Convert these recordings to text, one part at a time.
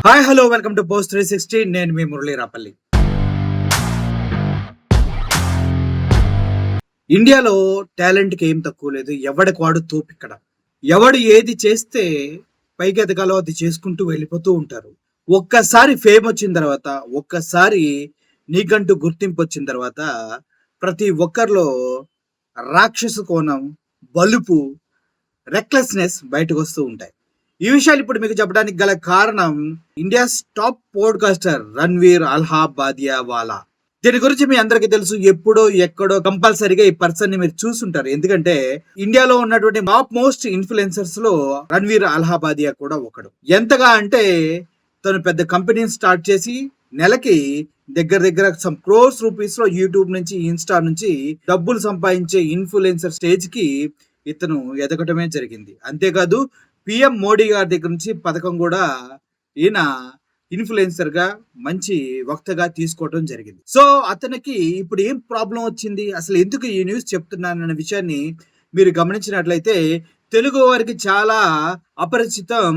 Hi hello welcome to post 360. నేను మీ మురళీ రాపల్లి. ఇండియాలో టాలెంట్కి ఏం తక్కువ లేదు. ఎవడికి వాడు తోపిక్కడ. ఎవడు ఏది చేస్తే పైకి ఎదగాలో అది చేసుకుంటూ వెళ్ళిపోతూ ఉంటారు. ఒక్కసారి ఫేమ్ వచ్చిన తర్వాత, ఒక్కసారి నీకంటూ గుర్తింపు వచ్చిన తర్వాత ప్రతి ఒక్కరిలో రాక్షస కోణం, బలుపు, రెక్లెస్నెస్ బయటకు వస్తూ ఉంటాయి. ఈ విషయాలు ఇప్పుడు మీకు చెప్పడానికి గల కారణం ఇండియాస్ టాప్ పోడ్కాస్టర్ రణ్వీర్ అల్హాబాదియా వాలా. దీని గురించి మీ అందరికీ తెలుసు. ఎప్పుడో ఎక్కడో కంపల్సరీగా ఈ పర్సన్ ని మీరు చూసుంటారు. ఎందుకంటే ఇండియాలో ఉన్నటువంటి టాప్ మోస్ట్ ఇన్ఫ్లుయెన్సర్స్ లో రణ్వీర్ అల్హాబాదియా కూడా ఒకడు. ఎంతగా అంటే తను పెద్ద కంపెనీని స్టార్ట్ చేసి నెలకి దగ్గర దగ్గర సమ్ క్రోర్స్ రూపీస్ లో యూట్యూబ్ నుంచి, ఇన్స్టా నుంచి డబ్బులు సంపాదించే ఇన్ఫ్లుయెన్సర్ స్టేజ్ కి ఇతను ఎదగటమే జరిగింది. అంతేకాదు పిఎం మోడీ గారి దగ్గర నుంచి పథకం కూడా ఈయన ఇన్ఫ్లుయెన్సర్ గా మంచి వక్తగా తీసుకోవడం జరిగింది. సో అతనికి ఇప్పుడు ఏం ప్రాబ్లం వచ్చింది, అసలు ఎందుకు ఈ న్యూస్ చెప్తున్నానన్న విషయాన్ని మీరు గమనించినట్లయితే తెలుగు వారికి చాలా అపరిచితం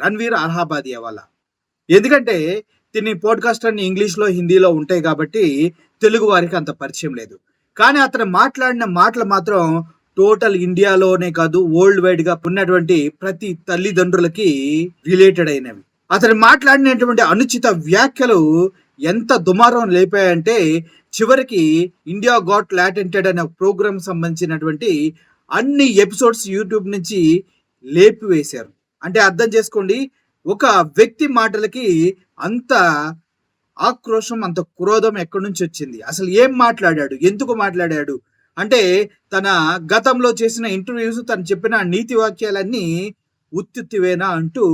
రణ్వీర్ అల్హాబాదియా వాలా. ఎందుకంటే దీని పోడ్కాస్ట్ అన్ని ఇంగ్లీష్ లో, హిందీలో ఉంటాయి కాబట్టి తెలుగు వారికి అంత పరిచయం లేదు. కానీ అతను మాట్లాడిన మాటలు మాత్రం టోటల్ ఇండియాలోనే కాదు, వరల్డ్ వైడ్ గా ఉన్నటువంటి ప్రతి తల్లిదండ్రులకి రిలేటెడ్ అయినవి. అతను మాట్లాడినటువంటి అనుచిత వ్యాఖ్యలు ఎంత దుమారం లేపాయంటే చివరికి ఇండియా గాట్ టాలెంటెడ్ అనే ప్రోగ్రామ్ సంబంధించినటువంటి అన్ని ఎపిసోడ్స్ యూట్యూబ్ నుంచి లేపివేశారు. అంటే అర్థం చేసుకోండి, ఒక వ్యక్తి మాటలకి అంత ఆక్రోశం, అంత క్రోధం ఎక్కడి నుంచి వచ్చింది, అసలు ఏం మాట్లాడాడు, ఎందుకు మాట్లాడాడు అంటే తన గతంలో చేసిన ఇంటర్వ్యూస్, తను చెప్పిన నీతి వాక్యాలన్నీ ఉత్తివేనా అంటూ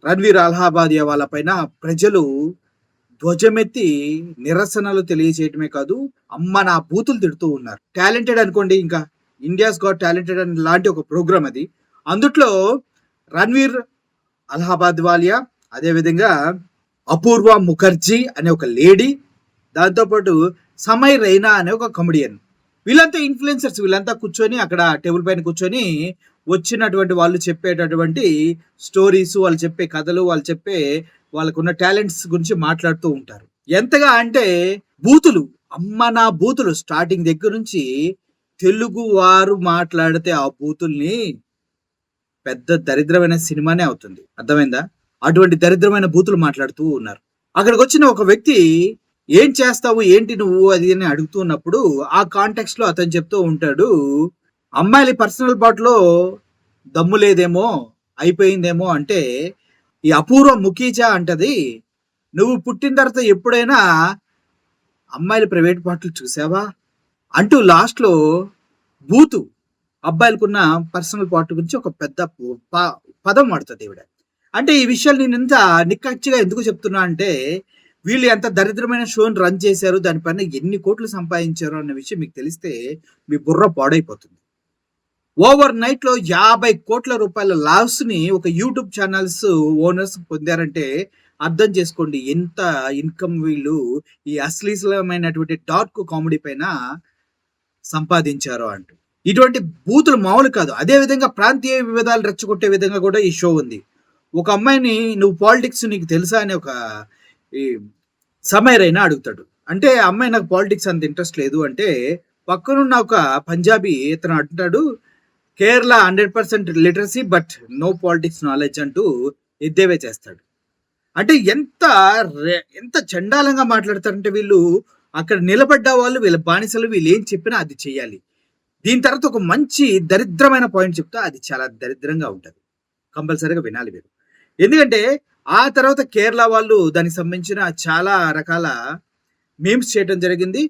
రణ్వీర్ అల్హాబాదియా వాళ్ళ పైన ప్రజలు ధ్వజమెత్తి నిరసనలు తెలియజేయటమే కాదు, అమ్మ నా బూతులు తిడుతూ ఉన్నారు. టాలెంటెడ్ అనుకోండి, ఇంకా ఇండియాస్ గాట్ టాలెంటెడ్ అని లాంటి ఒక ప్రోగ్రామ్ అది. అందుట్లో రణ్వీర్ అల్హాబాదియా, అదేవిధంగా అపూర్వ ముఖర్జీ అనే ఒక లేడీ, దాంతోపాటు సమయ్ రైనా అనే ఒక కమెడియన్, వీళ్ళంతా ఇన్ఫ్లుయెన్సర్స్. వీళ్ళంతా కూర్చొని అక్కడ టేబుల్ పైన కూర్చొని వచ్చినటువంటి వాళ్ళు చెప్పేటటువంటి స్టోరీస్, వాళ్ళు చెప్పే కథలు, వాళ్ళు చెప్పే వాళ్ళకున్న టాలెంట్స్ గురించి మాట్లాడుతూ ఉంటారు. ఎంతగా అంటే బూతులు, అమ్మ నా బూతులు, స్టార్టింగ్ దగ్గర నుంచి తెలుగు వారు మాట్లాడితే ఆ బూతుల్ని పెద్ద దరిద్రమైన సినిమానే అవుతుంది. అర్థమైందా? అటువంటి దరిద్రమైన బూతులు మాట్లాడుతూ ఉన్నారు. అక్కడికి వచ్చిన ఒక వ్యక్తి ఏం చేస్తావు, ఏంటి నువ్వు అది అని అడుగుతున్నప్పుడు ఆ కాంటెక్స్ట్ లో అతను చెప్తూ ఉంటాడు, అమ్మాయిల పర్సనల్ పార్ట్లో దమ్ము లేదేమో, అయిపోయిందేమో అంటే ఈ అపూర్వ ముఖీజా అంటది, నువ్వు పుట్టిన తర్వాత ఎప్పుడైనా అమ్మాయిల ప్రైవేట్ పార్ట్లు చూసావా అంటూ లాస్ట్ లో బూతు, అబ్బాయిలకున్న పర్సనల్ పార్ట్ గురించి ఒక పెద్ద పదం వాడుతుంది ఈవిడ. అంటే ఈ విషయాలు నేను ఇంత నిక్కచ్చిగా ఎందుకు చెప్తున్నా అంటే వీళ్ళు ఎంత దరిద్రమైన షోని రన్ చేశారు, దానిపైన ఎన్ని కోట్లు సంపాదించారు అన్న విషయం మీకు తెలిస్తే మీ బుర్ర పాడైపోతుంది. ఓవర్ నైట్ లో 50 కోట్ల రూపాయల లాస్ ని ఒక యూట్యూబ్ ఛానల్స్ ఓనర్స్ పొందారంటే అర్థం చేసుకోండి ఎంత ఇన్కమ్ వీళ్ళు ఈ అశ్లీలమైనటువంటి డార్క్ కామెడీ పైన సంపాదించారో అంటూ. ఇటువంటి బూతులు మామూలు కాదు. అదే విధంగా ప్రాంతీయ విభేదాలు రెచ్చగొట్టే విధంగా కూడా ఈ షో ఉంది. ఒక అమ్మాయిని నువ్వు పాలిటిక్స్ నీకు తెలుసా అని ఒక ఈ సమయ్ రైనా అడుగుతాడు. అంటే అమ్మాయి నాకు పాలిటిక్స్ అంత ఇంట్రెస్ట్ లేదు అంటే పక్కనున్న ఒక పంజాబీ ఇతను అంటాడు, Kerala 100% literacy but no politics knowledge అంటూ ఎద్దేవే చేస్తాడు. అంటే ఎంత చండాలంగా మాట్లాడతారంటే వీళ్ళు అక్కడ నిలబడ్డ వాళ్ళు, వీళ్ళ బానిసలు, వీళ్ళు ఏం చెప్పినా అది చెయ్యాలి. దీని తర్వాత ఒక మంచి దరిద్రమైన పాయింట్ చెప్తా, అది చాలా దరిద్రంగా ఉంటుంది, కంపల్సరీగా వినాలి మీరు. ఎందుకంటే ఆ తర్వాత కేరళ వాళ్ళు దానికి సంబంధించిన చాలా రకాల మీమ్స్ చేయడం జరిగింది.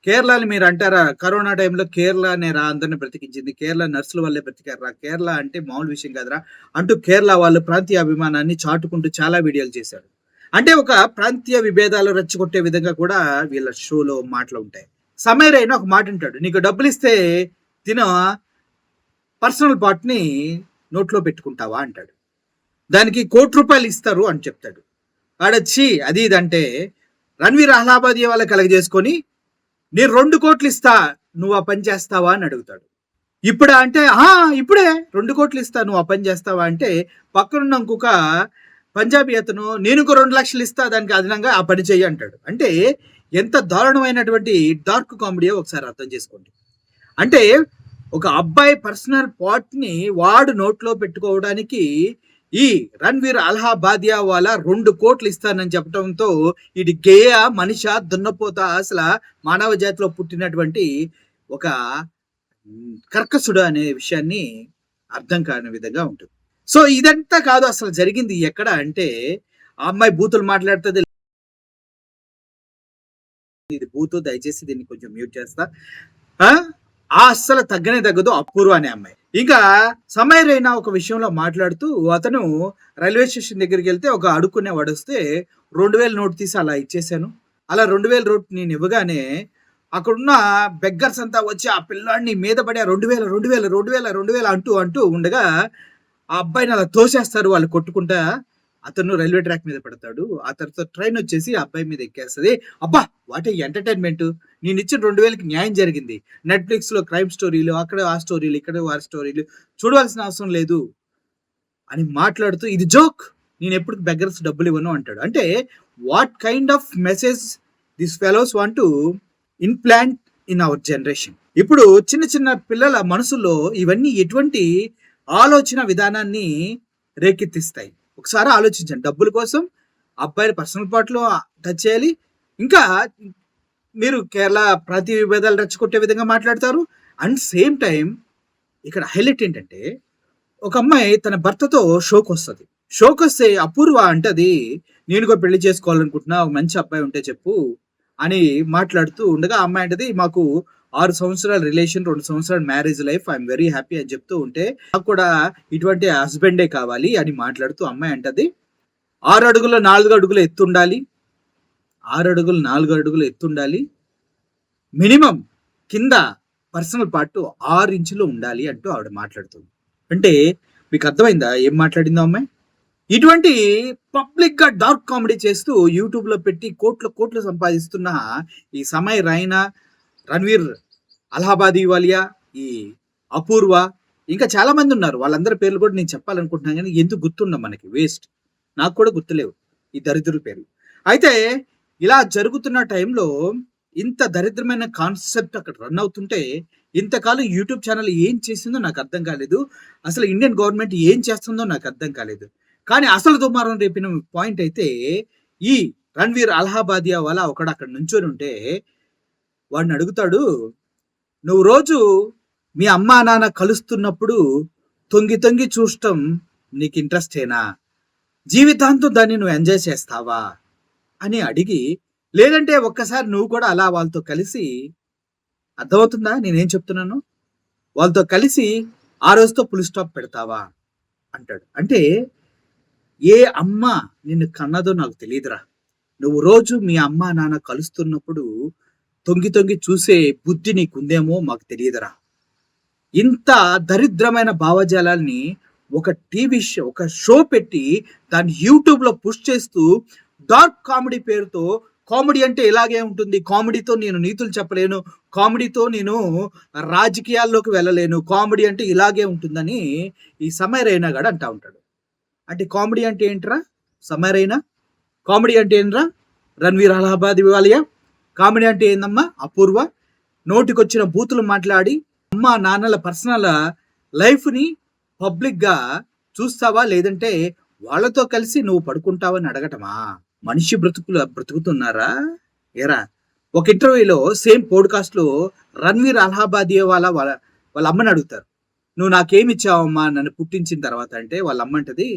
కేరళని మీరు అంటారా, కరోనా టైంలో కేరళ నేరా అందరిని బ్రతికించింది, కేరళ నర్సుల వల్లే బ్రతికారా, కేరళ అంటే మామూలు విషయం కాదురా అంటూ కేరళ వాళ్ళు ప్రాంతీయ అభిమానాన్ని చాటుకుంటూ చాలా వీడియోలు చేశారు. అంటే ఒక ప్రాంతీయ విభేదాలు రెచ్చగొట్టే విధంగా కూడా వీళ్ళ షోలో మాటలు ఉంటాయి. సమయ్ రైనా ఒక మాట అంటాడు, నీకు డబ్బులు ఇస్తే తిన పర్సనల్ పార్ట్ని నోట్లో పెట్టుకుంటావా అంటాడు. దానికి ₹1,00,00,000 ఇస్తారు అని చెప్తాడు. ఆడొచ్చి అది ఇదంటే రణ్వీర్ అల్హాబాదియా వాళ్ళ కలగజేసుకొని నేను 2 కోట్లు ఇస్తా, నువ్వు ఆ పని చేస్తావా అని అడుగుతాడు. ఇప్పుడా అంటే ఇప్పుడే 2 కోట్లు ఇస్తా, నువ్వు ఆ పని చేస్తావా అంటే పక్కనున్న ఇంకొక పంజాబీ అతను నేను ఇంకో 2,00,000 ఇస్తా దానికి అదనంగా ఆ పని చెయ్యి అంటాడు. అంటే ఎంత దారుణమైనటువంటి డార్క్ కామెడీయో ఒకసారి అర్థం చేసుకోండి. అంటే ఒక అబ్బాయి పర్సనల్ పార్ట్‌ని వాడు నోట్లో పెట్టుకోవడానికి ఈ 'రణ్వీర్ అలహాబాదియా' వాలా 2,00,00,000 ఇస్తానని చెప్పడంతో ఇది గేయ, మనిషా, దున్నపోత అసల మానవ జాతిలో పుట్టినటువంటి ఒక కర్కసుడు అనే విషయాన్ని అర్థం కాని విధంగా ఉంటుంది. సో ఇదంతా కాదు అసలు జరిగింది ఎక్కడ అంటే ఆ అమ్మాయి బూతులు మాట్లాడుతుంది. ఇది బూతు, దయచేసి దీన్ని కొంచెం మ్యూట్ చేస్తా. అస్సలు తగ్గనే తగ్గదు అపూర్వ అనే అమ్మాయి. ఇంకా సమయ రైనా ఒక విషయంలో మాట్లాడుతూ అతను రైల్వే స్టేషన్ దగ్గరికి వెళ్తే ఒక అడుక్కునే వాడు వస్తే 2,000 నోట్ తీసి అలా ఇచ్చేసాను. అలా 2,000 నోట్ నేను ఇవ్వగానే అక్కడున్న బెగ్గర్స్ అంతా వచ్చి ఆ పిల్లాడిని మీద పడి 2,000 2,000 2,000 2,000 అంటూ అంటూ ఉండగా ఆ అబ్బాయిని అలా తోసేస్తారు వాళ్ళు కొట్టుకుంటా. అతను రైల్వే ట్రాక్ మీద పడతాడు. ఆ తర్వాత ట్రైన్ వచ్చేసి ఆ అబ్బాయి మీద ఎక్కేస్తుంది. అబ్బా వాట్ ఏ ఎంటర్టైన్మెంట్, నేను ఇచ్చిన 2,000కి న్యాయం జరిగింది. నెట్ఫ్లిక్స్ లో క్రైమ్ స్టోరీలు, అక్కడ ఆ స్టోరీలు, ఇక్కడ ఆ స్టోరీలు చూడవలసిన అవసరం లేదు అని మాట్లాడుతూ ఇది జోక్, నేను ఎప్పుడు బెగ్గర్స్ డబ్బులు ఇవ్వను అంటాడు. అంటే what kind of message this fellows want to implant in our generation. ఇప్పుడు చిన్న చిన్న పిల్లల మనసులో ఇవన్నీ ఎటువంటి ఆలోచన విధానాన్ని రేకెత్తిస్తాయి. ఒకసారి ఆలోచించండి. డబ్బుల కోసం అబ్బాయిల పర్సనల్ పార్ట్లో టచ్ చేయాలి. ఇంకా మీరు కేరళ ప్రతి విభేదాలు రెచ్చగొట్టే విధంగా మాట్లాడతారు. అండ్ సేమ్ టైం ఇక్కడ హైలైట్ ఏంటంటే ఒక అమ్మాయి తన భర్తతో షోకి వస్తుంది. షోకి వస్తే అపూర్వ అంటది నేను కూడా పెళ్లి చేసుకోవాలనుకుంటున్నా, ఒక మంచి అబ్బాయి ఉంటే చెప్పు అని మాట్లాడుతూ ఉండగా అమ్మాయి అంటది మాకు 6 సంవత్సరాల రిలేషన్, 2 సంవత్సరాల marriage life, I'm very happy అని చెప్తూ ఉంటే నాకు కూడా ఇటువంటి హస్బెండే కావాలి అని మాట్లాడుతూ అమ్మాయి అంటది 6 అడుగుల 4 అడుగుల ఎత్తుండాలి, 6 అడుగులు 4 అడుగులు ఎత్తుండాలి, మినిమం కింద పర్సనల్ పార్ట్ 6 ఇంచులు ఉండాలి అంటూ ఆవిడ మాట్లాడుతుంది. అంటే మీకు అర్థమైందా ఏం మాట్లాడిందో అమ్మాయి? ఇటువంటి పబ్లిక్ గా డార్క్ కామెడీ చేస్తూ యూట్యూబ్ లో పెట్టి కోట్లు సంపాదిస్తున్న ఈ సమయ రైనా, రణ్వీర్ అలహాబాదీ వాలియా, ఈ అపూర్వ, ఇంకా చాలా మంది ఉన్నారు. వాళ్ళందరి పేర్లు కూడా నేను చెప్పాలనుకుంటున్నాను కానీ ఎందుకు గుర్తుండవు మనకి, వేస్ట్. నాకు కూడా గుర్తులేవు ఈ దరిద్రుల పేర్లు. అయితే ఇలా జరుగుతున్న టైంలో ఇంత దరిద్రమైన కాన్సెప్ట్ అక్కడ రన్ అవుతుంటే ఇంతకాలం యూట్యూబ్ ఛానల్ ఏం చేసిందో నాకు అర్థం కాలేదు. అసలు ఇండియన్ గవర్నమెంట్ ఏం చేస్తుందో నాకు అర్థం కాలేదు. కానీ అసలు దుమారం రేపిన పాయింట్ అయితే ఈ రణ్వీర్ అలహాబాదియా వాళ్ళ ఒకడు అక్కడ నుంచొని ఉంటే వాడిని అడుగుతాడు, నువ్వు రోజు మీ అమ్మా నాన్న కలుస్తున్నప్పుడు తొంగి తొంగి చూడటం నీకు ఇంట్రెస్టేనా, జీవితాంతం దాన్ని నువ్వు ఎంజాయ్ చేస్తావా అని అడిగి, లేదంటే ఒక్కసారి నువ్వు కూడా అలా వాళ్ళతో కలిసి, అర్థమవుతుందా నేనేం చెప్తున్నాను, వాళ్ళతో కలిసి ఆ రోజుతో ఫుల్ స్టాప్ పెడతావా అంటాడు. అంటే ఏ అమ్మ నిన్ను కన్నదో నాకు తెలియదురా, నువ్వు రోజు మీ అమ్మ నాన్న కలుస్తున్నప్పుడు తొంగి తొంగి చూసే బుద్ధి నీకుందేమో మాకు తెలియదురా. ఇంత దరిద్రమైన భావజాలాన్ని ఒక టీవీ షో, ఒక షో పెట్టి దాన్ని యూట్యూబ్ లో పుష్ చేస్తూ డార్క్ కామెడీ పేరుతో, కామెడీ అంటే ఇలాగే ఉంటుంది, కామెడీతో నేను నీతులు చెప్పలేను, కామెడీతో నేను రాజకీయాల్లోకి వెళ్ళలేను, కామెడీ అంటే ఇలాగే ఉంటుందని ఈ సమయ రైనా గడ అంటా ఉంటాడు. అంటే కామెడీ అంటే ఏంట్రా సమయ రైనా, కామెడీ అంటే ఏంట్రా రణ్వీర్ అలహాబాదీ వాలియా, కామెడీ అంటే ఏందమ్మా అపూర్వ, నోటికొచ్చిన బూతులు మాట్లాడి అమ్మ నాన్నల పర్సనల్ లైఫ్ ని పబ్లిక్ గా చూస్తావా, లేదంటే వాళ్ళతో కలిసి నువ్వు పడుకుంటావని అడగటమా? మనిషి బ్రతుకుతున్నారా ఏరా? ఒక ఇంటర్వ్యూలో సేమ్ పోడ్కాస్ట్ లో రణ్వీర్ అలహాబాదీ వాళ్ళ అమ్మని అడుగుతారు, నువ్వు నాకేమి ఇచ్చావమ్మా నన్ను పుట్టించిన తర్వాత అంటే వాళ్ళ అమ్మ అంటది,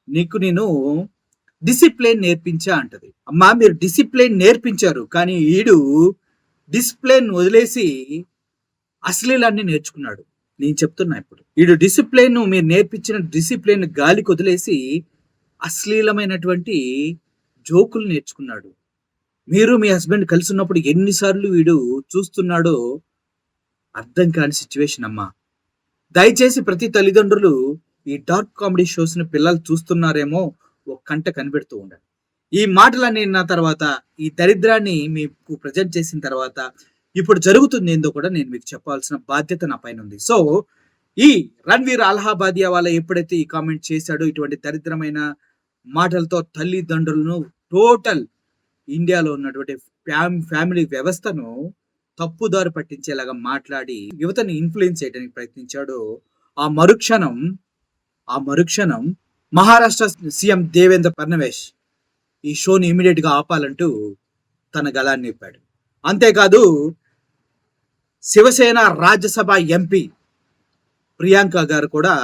నీకు నేను డిసిప్లిన్ నేర్పించా అంటది. అమ్మా మీరు డిసిప్లిన్ నేర్పించారు కానీ ఈడు డిసిప్లిన్ వదిలేసి అశ్లీలాన్ని నేర్చుకున్నాడు. నేను చెప్తున్నా ఇప్పుడు ఈడు డిసిప్లిన్, మీరు నేర్పించిన డిసిప్లిన్ గాలికి వదిలేసి అశ్లీలమైనటువంటి జోకులు నేర్చుకున్నాడు. మీరు మీ హస్బెండ్ కలిసి ఉన్నప్పుడు ఎన్నిసార్లు వీడు చూస్తున్నాడో అర్థం కాని సిచ్యువేషన్ అమ్మా. దయచేసి ప్రతి తల్లిదండ్రులు ఈ డార్క్ కామెడీ షోస్ ని పిల్లలు చూస్తున్నారేమో ఒక కంట కనిపెడుతూ ఉండాలి. ఈ మాటలన్నీ విన్న తర్వాత, ఈ దరిద్రాన్ని మీకు ప్రజెంట్ చేసిన తర్వాత ఇప్పుడు జరుగుతుంది ఏందో కూడా నేను మీకు చెప్పాల్సిన బాధ్యత నా పైన ఉంది. సో ఈ రణ్వీర్ అలహాబాదియా వాళ్ళ ఎప్పుడైతే ఈ కామెంట్ చేశాడో, ఇటువంటి దరిద్రమైన మాటలతో తల్లిదండ్రులను టోటల్ ఇండియాలో ఉన్నటువంటి ఫ్యామిలీ వ్యవస్థను తప్పుదారి పట్టించేలాగా మాట్లాడి యువతని ఇన్ఫ్లుయెన్స్ చేయడానికి ప్రయత్నించాడు. ఆ మరుక్షణం ఆ మరుక్షణం మహారాష్ట్ర సీఎం దేవేంద్ర ఫడ్నవీస్ ఈ షోని ఇమీడియట్ గా ఆపాలంటూ తన గళాన్ని నింపాడు. అంతేకాదు శివసేన రాజ్యసభ ఎంపీ ప్రియాంక గారు కూడా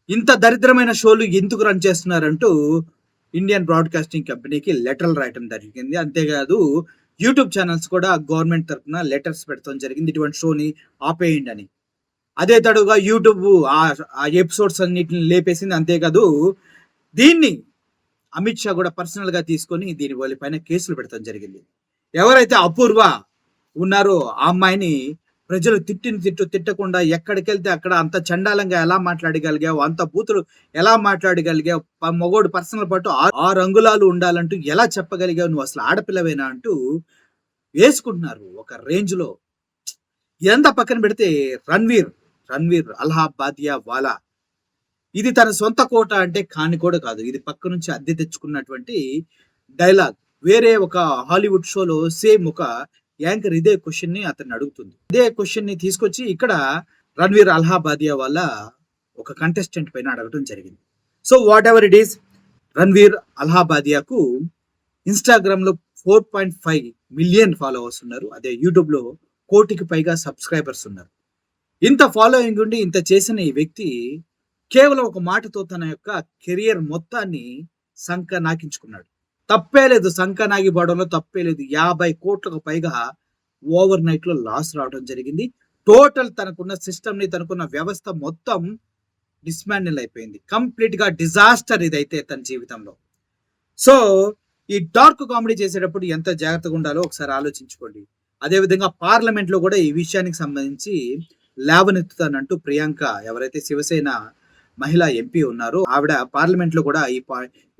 ఇంత దరిద్రమైన షోలు ఎందుకు రన్ చేస్తున్నారంటూ ఇండియన్ బ్రాడ్కాస్టింగ్ కంపెనీకి లెటర్లు రాయటం జరిగింది. అంతేకాదు యూట్యూబ్ ఛానల్స్ కూడా గవర్నమెంట్ తరఫున లెటర్స్ పెట్టడం జరిగింది, ఇటువంటి షోని ఆపేయండి అని. అదే తడుగా యూట్యూబ్ ఆ ఎపిసోడ్స్ అన్నిటిని లేపేసింది. అంతేకాదు దీన్ని అమిత్ షా కూడా పర్సనల్ గా తీసుకొని దీని వాళ్ళ పైన కేసులు పెడతాం జరిగింది. ఎవరైతే అపూర్వ ఉన్నారో ఆ అమ్మాయిని ప్రజలు తిట్టకుండా ఎక్కడికి వెళ్తే అక్కడ అంత చండాలంగా ఎలా మాట్లాడగలిగావు, అంత బూతులు ఎలా మాట్లాడగలిగావు, మగోడు పర్సనల్ పాటు 6 అంగుళాలు ఉండాలంటూ ఎలా చెప్పగలిగావు, నువ్వు అసలు ఆడపిల్లవేనా అంటూ వేసుకుంటున్నారు ఒక రేంజ్ లో. ఇదంతా పక్కన పెడితే రణ్వీర్ అల్హాబాదియా వాలా ఇది తన సొంత కోట అంటే కాని కూడా కాదు, ఇది పక్క నుంచి అద్దె తెచ్చుకున్నటువంటి డైలాగ్. వేరే ఒక హాలీవుడ్ షోలో సేమ్ ఒక యాంకర్ ఇదే క్వశ్చన్ ని అతన్ని అడుగుతుంది. ఇదే క్వశ్చన్ ని తీసుకొచ్చి ఇక్కడ రణ్వీర్ అల్హాబాదియా వల్ల ఒక కంటెస్టెంట్ పైన అడగడం జరిగింది. So whatever it is, Ranveer అల్హాబాదియాకు ఇన్స్టాగ్రామ్ లో 4.5 మిలియన్ ఫాలోవర్స్ ఉన్నారు. అదే యూట్యూబ్ లో 1 కోటికి పైగా సబ్స్క్రైబర్స్ ఉన్నారు. ఇంత ఫాలోయింగ్ ఉండి ఇంత చేసిన ఈ వ్యక్తి కేవలం ఒక మాటతో తన యొక్క కెరియర్ మొత్తాన్ని సంక నాకించుకున్నాడు. తప్పే లేదు, సంక నాగిపోవడంలో తప్పే లేదు. 50 కోట్లకు పైగా ఓవర్ నైట్ లో లాస్ రావడం జరిగింది. టోటల్ తనకున్న సిస్టమ్ ని, తనకున్న వ్యవస్థ మొత్తం డిస్మాండిల్ అయిపోయింది. కంప్లీట్ గా డిజాస్టర్ ఇదైతే తన జీవితంలో. సో ఈ డార్క్ కామెడీ చేసేటప్పుడు ఎంత జాగ్రత్తగా ఉండాలో ఒకసారి ఆలోచించుకోండి. అదేవిధంగా పార్లమెంట్ లో కూడా ఈ విషయానికి సంబంధించి లేవనెత్తుతానంటూ ప్రియాంక, ఎవరైతే శివసేన మహిళా ఎంపీ ఉన్నారో ఆవిడ పార్లమెంట్ లో కూడా ఈ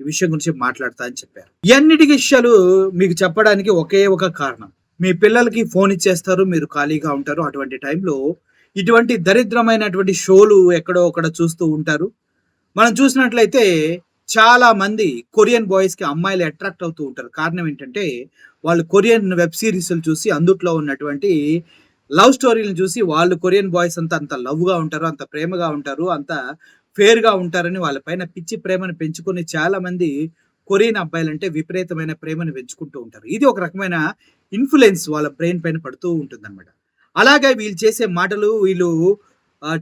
విషయం గురించి మాట్లాడతా అని చెప్పారు. ఇవన్నిటికి విషయాలు మీకు చెప్పడానికి ఒకే ఒక కారణం, మీ పిల్లలకి ఫోన్ ఇచ్చేస్తారు, మీరు ఖాళీగా ఉంటారు. అటువంటి టైంలో ఇటువంటి దరిద్రమైనటువంటి షోలు ఎక్కడో ఒకడ చూస్తూ ఉంటారు. మనం చూసినట్లయితే చాలా మంది కొరియన్ బాయ్స్ కి అమ్మాయిలు అట్రాక్ట్ అవుతూ ఉంటారు. కారణం ఏంటంటే వాళ్ళు కొరియన్ వెబ్ సిరీస్లు చూసి అందుట్లో ఉన్నటువంటి లవ్ స్టోరీలను చూసి వాళ్ళు కొరియన్ బాయ్స్ అంత లవ్ గా ఉంటారు, అంత ప్రేమగా ఉంటారు, అంత ఫేర్ గా ఉంటారని వాళ్ళ పైన పిచ్చి ప్రేమను పెంచుకొని చాలా మంది కొరియన్ అబ్బాయిలంటే విపరీతమైన ప్రేమను పెంచుకుంటూ ఉంటారు. ఇది ఒక రకమైన ఇన్ఫ్లుయెన్స్ వాళ్ళ బ్రెయిన్ పైన పడుతూ ఉంటుంది అనమాట. అలాగే వీళ్ళు చేసే మాటలు, వీళ్ళు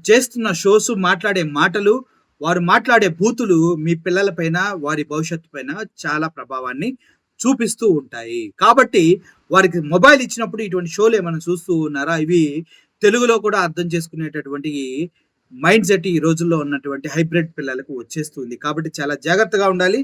చేస్తున్న షోస్, మాట్లాడే మాటలు, వారు మాట్లాడే బూతులు మీ పిల్లల పైన, వారి భవిష్యత్తు పైన చాలా ప్రభావాన్ని చూపిస్తూ ఉంటాయి. కాబట్టి వారికి మొబైల్ ఇచ్చినప్పుడు ఇటువంటి షోలు ఏమైనా చూస్తూ ఉన్నారా, ఇవి తెలుగులో కూడా అర్థం చేసుకునేటటువంటి మైండ్ సెట్ ఈ రోజుల్లో ఉన్నటువంటి హైబ్రిడ్ పిల్లలకు వచ్చేస్తుంది. కాబట్టి చాలా జాగ్రత్తగా ఉండాలి.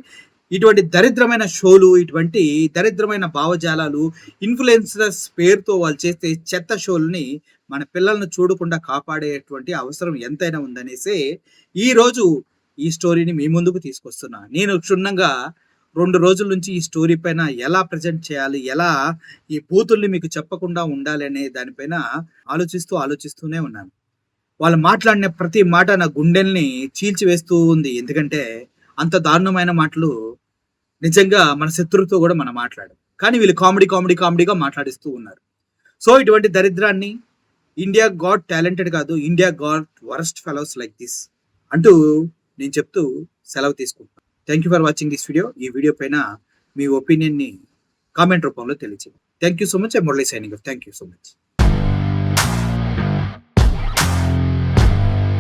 ఇటువంటి దరిద్రమైన షోలు, ఇటువంటి దరిద్రమైన భావజాలాలు, ఇన్ఫ్లుయెన్సర్స్ పేరుతో వాళ్ళు చేసే చెత్త షోల్ని మన పిల్లలను చూడకుండా కాపాడేటువంటి అవసరం ఎంతైనా ఉందనేసి ఈ రోజు ఈ స్టోరీని మీ ముందుకు తీసుకొస్తున్నా. నేను క్షుణ్ణంగా 2 రోజుల నుంచి ఈ స్టోరీ పైన ఎలా ప్రజెంట్ చేయాలి, ఎలా ఈ బూతుల్ని మీకు చెప్పకుండా ఉండాలి అనే దానిపైన ఆలోచిస్తూనే ఉన్నాను. వాళ్ళు మాట్లాడిన ప్రతి మాట నా గుండెల్ని చీల్చివేస్తూ ఉంది. ఎందుకంటే అంత దారుణమైన మాటలు నిజంగా మన శత్రువుతో కూడా మనం మాట్లాడాం. కానీ వీళ్ళు కామెడీగా మాట్లాడిస్తూ ఉన్నారు. సో ఇటువంటి దరిద్రాన్ని ఇండియా గాట్ టాలెంటెడ్ కాదు, India got worst fellows like this అంటూ నేను చెప్తూ సెలవు తీసుకుంటాను. Thank you for watching this video. ఈ వీడియో పైన మీ ఒపీనియన్ని కామెంట్ రూపంలో తెలియచేయండి. Thank you so much. I Murali signing off. Thank you so much.